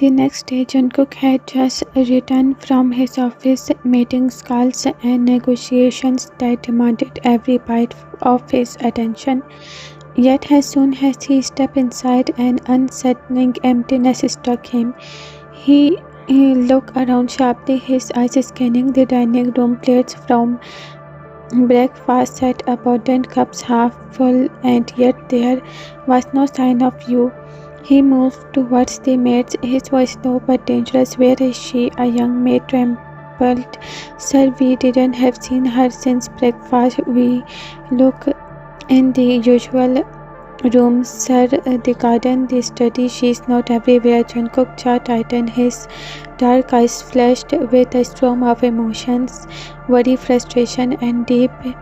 The next day, Jungkook had just returned from his office meetings, calls, and negotiations that demanded every bite of his attention. Yet as soon as he stepped inside, an unsettling emptiness struck him. He looked around sharply, his eyes scanning the dining room, plates from breakfast set, abundant cups half full, and yet there was no sign of you. He moved towards the maids, his voice low but dangerous. "Where is she?" A young maid trembled. "Sir, we didn't have seen her since breakfast. We look in the usual rooms, sir, the garden, the study. She's not everywhere." Jungkook's jaw tightened, his dark eyes flashed with a storm of emotions, worry, frustration, and deep,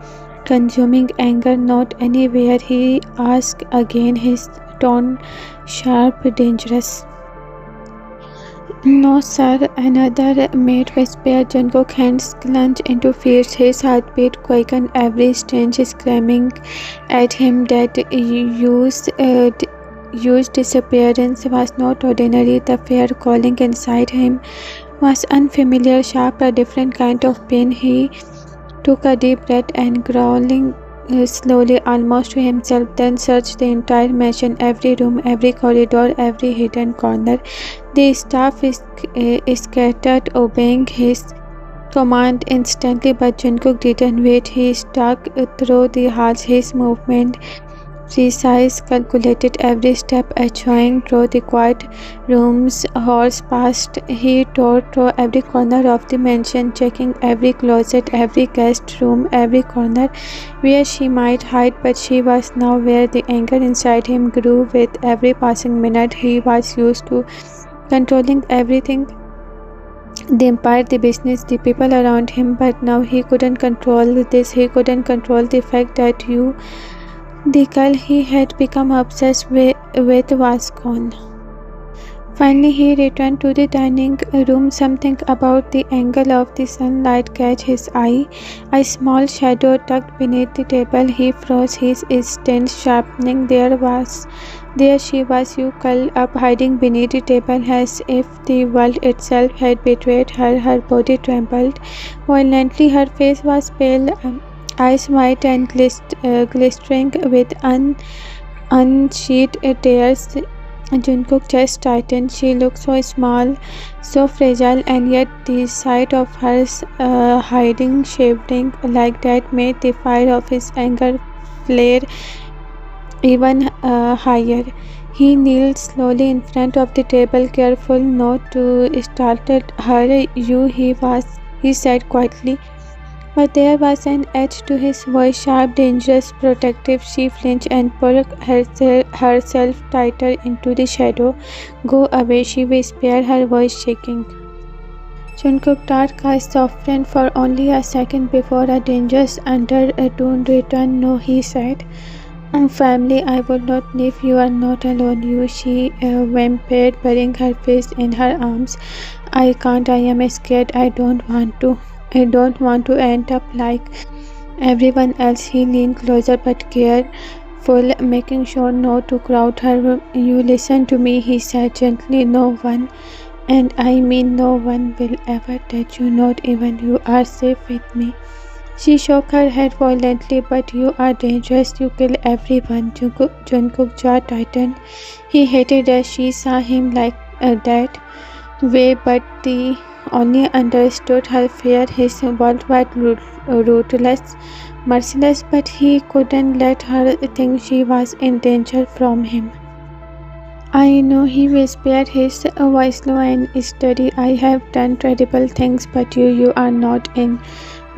consuming anger. "Not anywhere?" he asked again, his tone sharp, dangerous. "No, sir," another maid whispered. Jungkook's hands clenched into fists, his heartbeat quickened, every strange screaming at him that huge disappearance was not ordinary. The fear calling inside him was unfamiliar, sharp, a different kind of pain. He took a deep breath and growling slowly, almost to himself, then searched the entire mansion, every room, every corridor, every hidden corner. The staff is scattered, obeying his command instantly, but Jungkook didn't wait. He stalked through the halls, his movement precise, calculated, every step echoing through the quiet rooms. Hours passed. He tore through every corner of the mansion, checking every closet, every guest room, every corner where she might hide, but she was nowhere. The anger inside him grew with every passing minute. He was used to controlling everything, the empire, the business, the people around him, but now he couldn't control this. He couldn't control the fact that the girl he had become obsessed with was gone. Finally, he returned to the dining room. Something about the angle of the sunlight caught his eye. A small shadow tucked beneath the table. He froze, his instinct sharpening. There she was, curled up, hiding beneath the table, as if the world itself had betrayed her. Her body trembled violently. Her face was pale, eyes white and glistering with unshed tears. Jungkook's chest tightened. She looked so small, so fragile, and yet the sight of her hiding, shivering like that made the fire of his anger flare even higher. He kneeled slowly in front of the table, careful not to startle her. He said quietly, but there was an edge to his voice, sharp, dangerous, protective. She flinched and pulled herself tighter into the shadow. "Go away," she whispered, her voice shaking. Jungkook's dark eyes softened for only a second before a dangerous undertone returned. "No," he said. "Family, I will not leave. You are not alone." She whimpered, burying her face in her arms. "I can't. I am scared. I don't want to end up like everyone else." He leaned closer but careful, making sure not to crowd her. "You listen to me," he said gently. "No one, and I mean no one, will ever touch you, not even you. Are safe with me." She shook her head violently. "But you are dangerous. You kill everyone." Jungkook's jaw tightened. He hated that she saw him like that way, but he only understood her fear. His world was ruthless, merciless, but he couldn't let her think she was in danger from him. "I know," he whispered, his voice low and steady. "I have done terrible things, but you are not in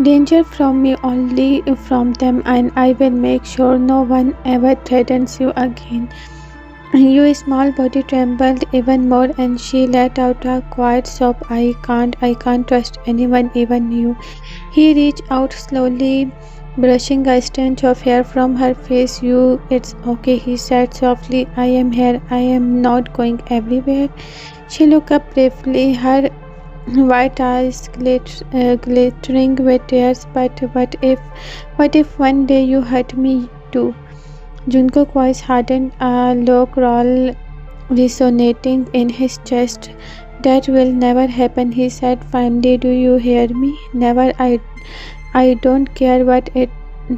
danger from me, only from them, and I will make sure no one ever threatens you again." Your small body trembled even more, and she let out a quiet sob. I can't trust anyone, even you." He reached out slowly, brushing a strange of hair from her face. "It's okay," he said softly. "I am here. I am not going everywhere." She looked up briefly, her white eyes glittering with tears. "But what if one day you hurt me too?" Jungkook's voice hardened, a low growl resonating in his chest. "That will never happen," he said finally. "Do you hear me? Never. I don't care what it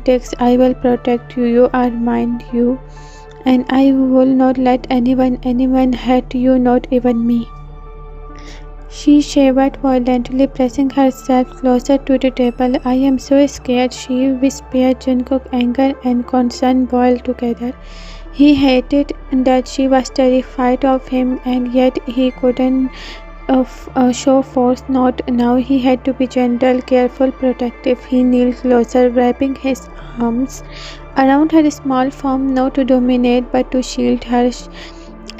takes. I will protect you. You are mine, you. And I will not let anyone hurt you, not even me." She shivered violently, pressing herself closer to the table. "I am so scared," she whispered. Jungkook, anger and concern boiled together. He hated that she was terrified of him, and yet he couldn't show force. Not now. He had to be gentle, careful, protective. He kneeled closer, wrapping his arms around her small form, not to dominate but to shield her.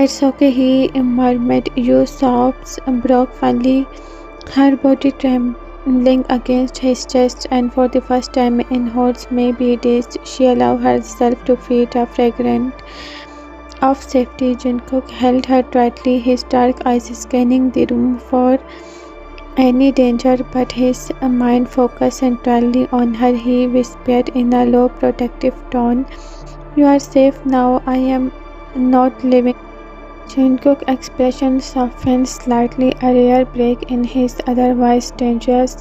"It's okay," he murmured. "Your sobs broke finally." Her body trembling against his chest, and for the first time in hours, maybe days, she allowed herself to feel a fragrance of safety. Jungkook held her tightly, his dark eyes scanning the room for any danger, but his mind focused entirely on her. He whispered in a low, protective tone, "You are safe now. I am not leaving." Jungkook's expression softened slightly, a rare break in his otherwise dangerous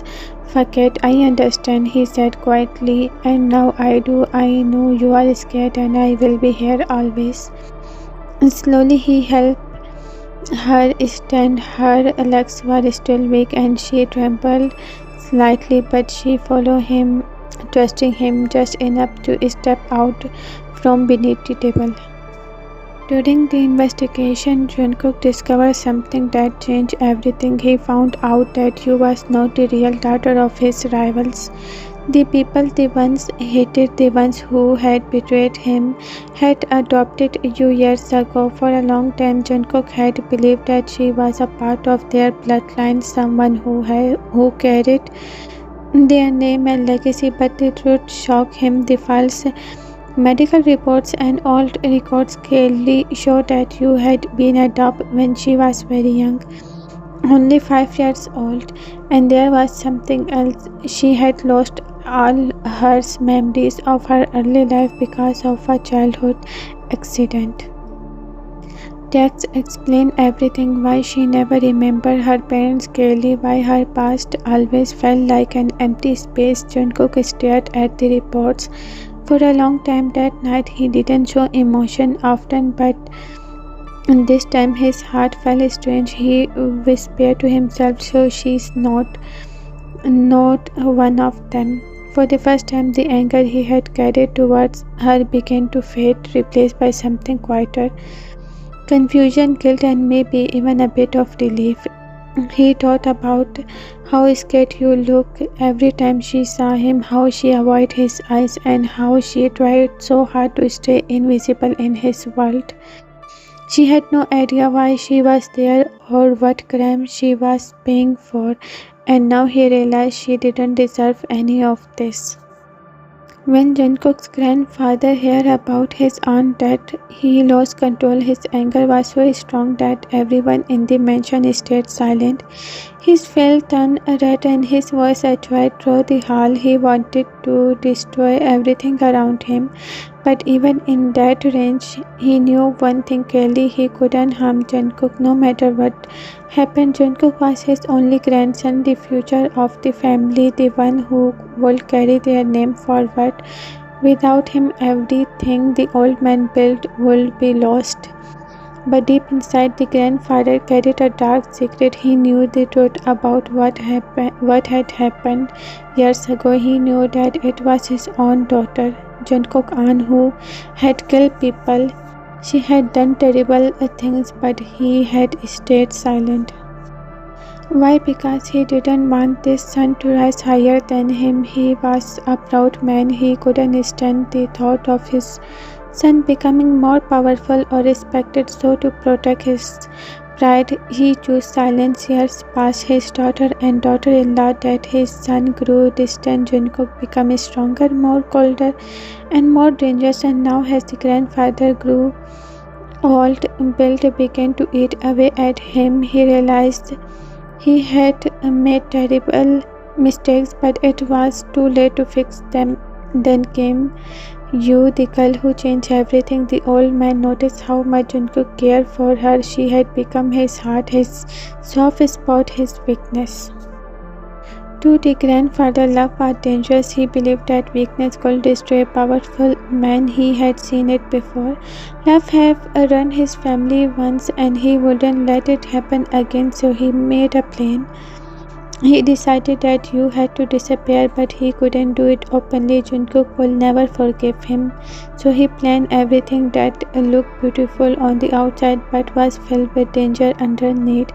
facade. "I understand," he said quietly, "and now I do. I know you are scared, and I will be here always." Slowly he helped her stand. Her legs were still weak, and she trembled slightly, but she followed him, trusting him just enough to step out from beneath the table. During the investigation, Jungkook discovered something that changed everything. He found out that Yu was not the real daughter of his rivals. The people the ones hated, the ones who had betrayed him, had adopted Yu years ago. For a long time, Jungkook had believed that she was a part of their bloodline, someone who carried their name and legacy, but the truth shocked him. The false medical reports and old records clearly showed that Yu had been adopted when she was very young, only 5 years old. And there was something else. She had lost all her memories of her early life because of a childhood accident. Text explained everything: why she never remembered her parents clearly, why her past always felt like an empty space. Jungkook stared at the reports for a long time that night. He didn't show emotion often, but this time his heart felt strange. He whispered to himself, "So she's not one of them." For the first time, the anger he had carried towards her began to fade, replaced by something quieter: confusion, guilt, and maybe even a bit of relief. He thought about how scared Yu looked every time she saw him, how she avoided his eyes, and how she tried so hard to stay invisible in his world. She had no idea why she was there or what crime she was paying for, and now he realized she didn't deserve any of this. When Jungkook's grandfather heard about his aunt's death, he lost control. His anger was so strong that everyone in the mansion stayed silent. His face turned red and his voice echoed through the hall. He wanted to destroy everything around him, but even in that range, he knew one thing clearly: he couldn't harm Jungkook no matter what happened. Jungkook was his only grandson, the future of the family, the one who would carry their name forward. Without him, everything the old man built would be lost. But deep inside, the grandfather carried a dark secret. He knew the truth about what had happened years ago. He knew that it was his own daughter, Jungkook's aunt, who had killed people. She had done terrible things, but he had stayed silent. Why? Because he didn't want this son to rise higher than him. He was a proud man. He couldn't stand the thought of his son becoming more powerful or respected, so to protect his pride, he chose silence. Years passed. His daughter and daughter-in-law died. His son grew distant. Jungkook became stronger, more colder, and more dangerous. And now, as the grandfather grew old, guilt began to eat away at him. He realized he had made terrible mistakes, but it was too late to fix them. Then came You, the girl who changed everything. The old man noticed how much Jungkook cared for her. She had become his heart, his soft spot, his weakness. To the grandfather, love was dangerous. He believed that weakness could destroy a powerful man. He had seen it before. Love had run his family once and he wouldn't let it happen again, so he made a plan. He decided that you had to disappear, but he couldn't do it openly. Jungkook will never forgive him. So he planned everything that looked beautiful on the outside but was filled with danger underneath.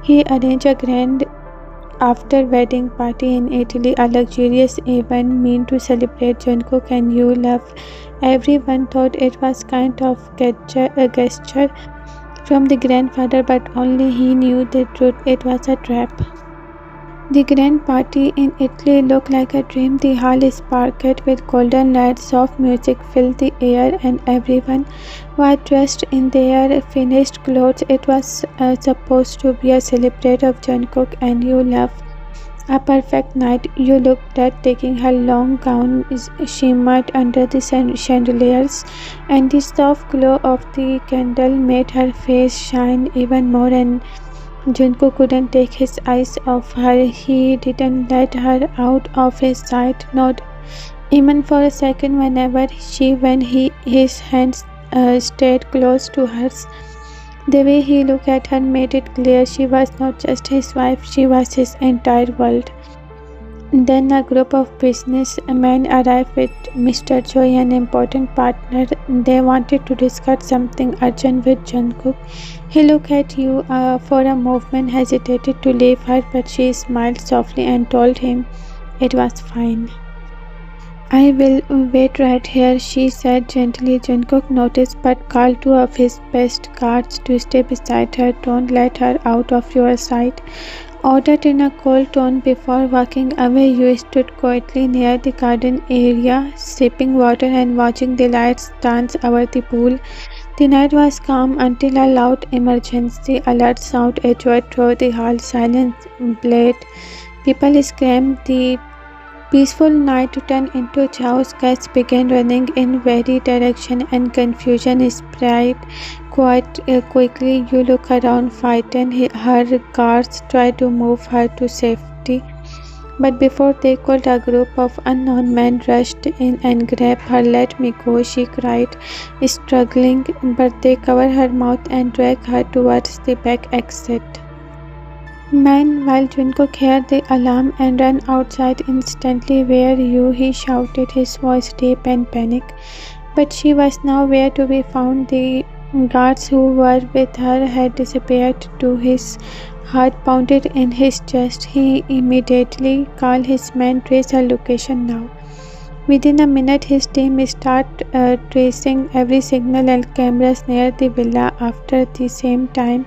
He arranged a grand after-wedding party in Italy, a luxurious event meant to celebrate Jungkook and you love. Everyone thought it was kind of a gesture from the grandfather, but only he knew the truth. It was a trap. The grand party in Italy looked like a dream. The hall sparkled with golden lights, soft music filled the air, and everyone was dressed in their finest clothes. It was supposed to be a celebration of Jungkook and you love. A perfect night. You looked at taking her long gown shimmered under the chandeliers, and the soft glow of the candle made her face shine even more, and Jungkook couldn't take his eyes off her. He didn't let her out of his sight, not even for a second. Whenever she went, his hands stayed close to hers. The way he looked at her made it clear she was not just his wife, she was his entire world. Then a group of businessmen arrived with Mr. Choi, an important partner. They wanted to discuss something urgent with Jungkook. He looked at you for a moment, hesitated to leave her, but she smiled softly and told him it was fine. I will wait right here, she said gently. Jungkook noticed but called two of his best guards to stay beside her. Don't let her out of your sight, ordered in a cold tone. Before walking away, you stood quietly near the garden area, sipping water and watching the lights dance over the pool. The night was calm until a loud emergency alert sound echoed through the hall. Silence bled. People screamed. The peaceful night turned into chaos. Guests began running in every direction and confusion spread quite quickly. You look around, frightened. Her guards tried to move her to safety, but before they could, a group of unknown men rushed in and grabbed her. Let me go, she cried, struggling, but they covered her mouth and dragged her towards the back exit. Meanwhile, Jungkook heard the alarm and ran outside instantly. Where are you? He shouted, his voice deep and panic. But she was nowhere to be found. The guards who were with her had disappeared too. His heart pounded in his chest. He immediately called his men, trace her location now. Within a minute, his team started tracing every signal and cameras near the villa. After the same time,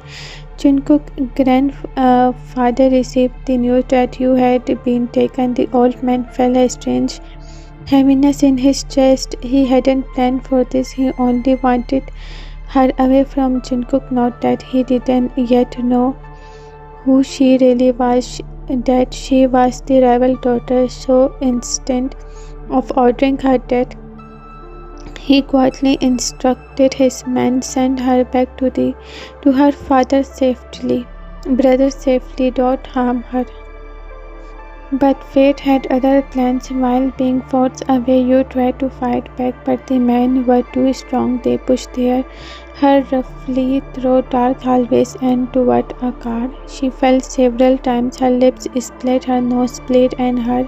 Jungkook's grandfather received the news that you had been taken. The old man felt a strange heaviness in his chest. He hadn't planned for this. He only wanted her away from Jungkook. Not that he didn't yet know who she really was, that she was the rival daughter. So instead of ordering her death, he quietly instructed his men, send her back to her father safely, brother safely, don't harm her. But fate had other plans. While being forced away, you tried to fight back, but the men were too strong. They pushed her roughly through dark hallways and toward a car. She fell several times. Her lips split, her nose bled, and her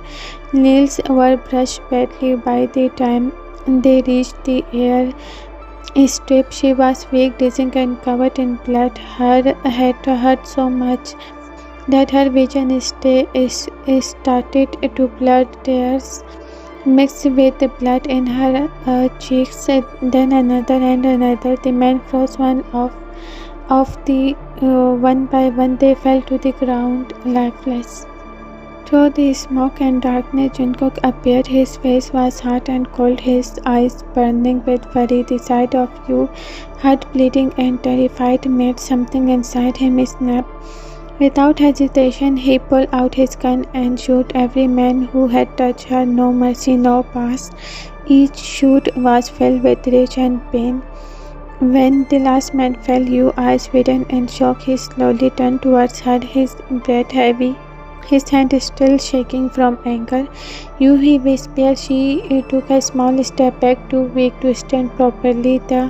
nails were brushed badly. By the time they reached the air strip, she was weak, dizzy, and covered in blood. Her head hurt so much that her vision started to blur. Tears mixed with the blood in her cheeks, then another and another. The men froze one by one. They fell to the ground lifeless. Through the smoke and darkness, Jungkook appeared. His face was hot and cold, his eyes burning with worry. The sight of you, heart bleeding and terrified, made something inside him snap. Without hesitation, he pulled out his gun and shot every man who had touched her. No mercy, no past. Each chute was filled with rage and pain. When the last man fell, you eyes widen in shock, he slowly turned towards her, his breath heavy, his hand still shaking from anger. "You," he whispered. She took a small step back, too weak to stand properly. The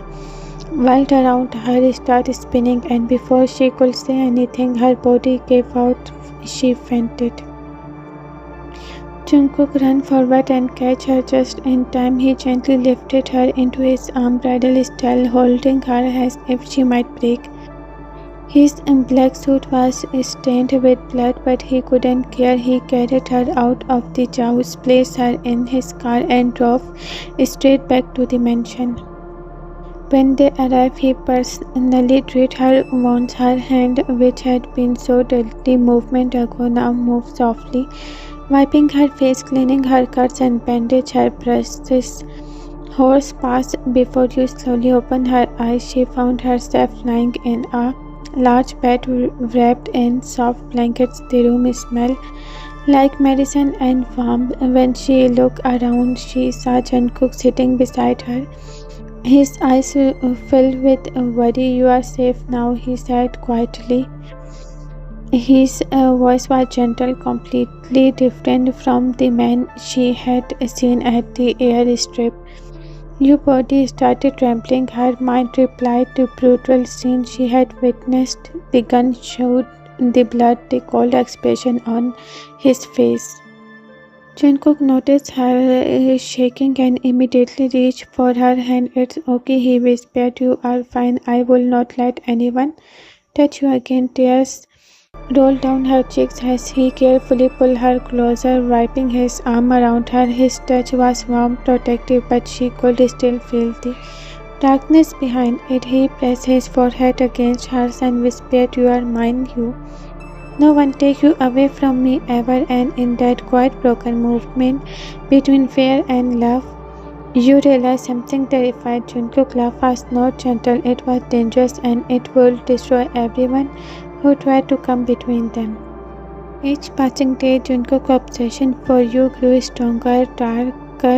world around her started spinning, and before she could say anything, her body gave out. She fainted. Jungkook ran forward and catch her just in time. He gently lifted her into his arm, bridal style, holding her as if she might break. His black suit was stained with blood, but he couldn't care. He carried her out of the house, placed her in his car, and drove straight back to the mansion. When they arrived, he personally treated her wounds. Her hand, which had been so deadly a moment ago, now moved softly, wiping her face, cleaning her cuts, and bandaged her bruises. Hours passed before you slowly opened her eyes. She found herself lying in a large bed wrapped in soft blankets. The room smelled like medicine and warmth. When she looked around, she saw Jungkook sitting beside her, his eyes filled with worry. "You are safe now," he said quietly. His voice was gentle, completely different from the man she had seen at the airstrip. Your body started trembling. Her mind replied to brutal scenes she had witnessed: the gun showed, the blood, the cold expression on his face. Jungkook noticed her shaking and immediately reached for her hand. "It's okay," he whispered. "You are fine. I will not let anyone touch you again." Tears rolled down her cheeks as he carefully pulled her closer, wiping his arm around her. His touch was warm, protective, but she could still feel the darkness behind it. He pressed his forehead against hers and whispered, "You are mine, you. No one take you away from me ever." And in that quiet broken movement between fear and love, you realized something terrified. Jungkook's love was not gentle, it was dangerous, and it would destroy everyone who tried to come between them. Each passing day, Jungkook's obsession for you grew stronger, darker.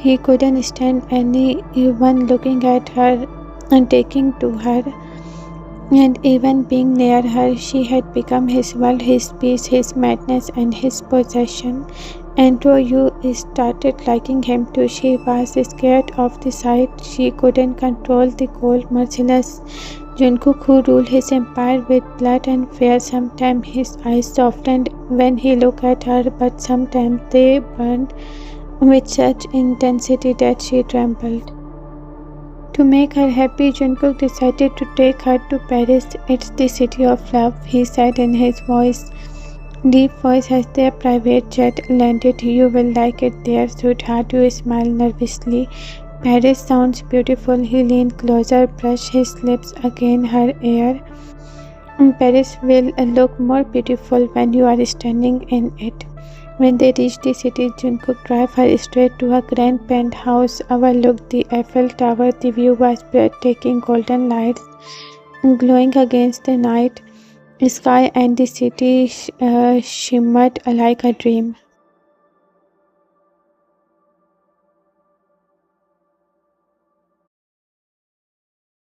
He couldn't stand anyone looking at her and taking to her, and even being near her. She had become his world, his peace, his madness, and his possession. And though you started liking him too, she was scared of the sight. She couldn't control the cold, merciless Jungkook who ruled his empire with blood and fear. Sometimes his eyes softened when he looked at her, but sometimes they burned with such intensity that she trembled. To make her happy, Jungkook decided to take her to Paris. "It's the city of love," he said in his deep voice as their private jet landed. "You will like it there, sweetheart." You smiled nervously. "Paris sounds beautiful." He leaned closer, brushed his lips against her hair. "Paris will look more beautiful when you are standing in it." When they reached the city, Jungkook drove her straight to a grand penthouse overlooked the Eiffel Tower. The view was breathtaking, golden lights glowing against the night sky, and the city shimmered like a dream.